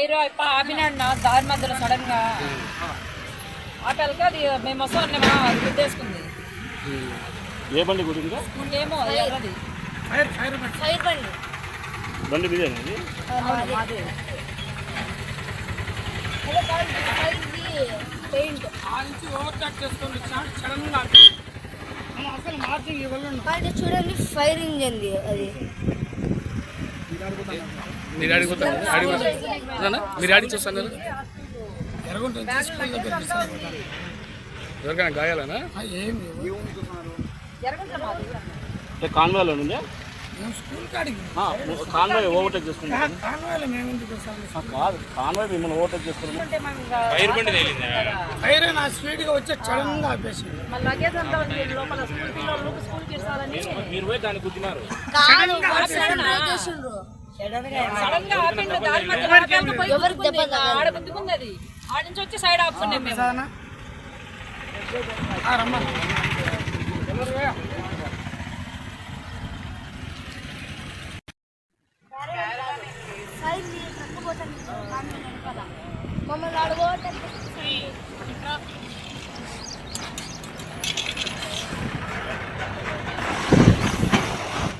Fire ఆపినాడు నా దారి మధ్యలో సడన్ గా ఆపాక అది మేము వస్తామన్నా అది గుద్దేసుకుంది. ఏ బండి గురించి ఏమో ఎర్రది ఫైర్ బండి బండి మీదేనండి. పెయింట్ చూడండి ఫైర్ ఇంజన్ అది. మీరు ఆడి చూస్తాను ఎవరికైనా గాయాలనా? కాన్వాయ్లో ఉంది. కాన్వాయ్ ఓవర్టేక్ చేసుకున్నాం. కాదు కాన్వాయ్ మిమ్మల్ని ఓవర్టేక్ చేసుకున్నాం. ఫైర్ బండి తేలింది. ఫైర్ నా స్పీడ్ గా వచ్చి సడన్ గా ఆపేసి లగేజ్ అంతా ఉంది లోపల. స్కూల్ పిల్లలు స్కూల్ తీర్చాలని మీరు పోయి దాన్ని గుద్దినారు. సడన్ గా ఆపిండు దారి మధ్యలో. ఎవరికి దెబ్బ ఆడ గుద్దుకుంది అది. ఆడ నుంచి వచ్చి సైడ్ ఆపుకున్నాం మేము. మమ్మల్ని అడగ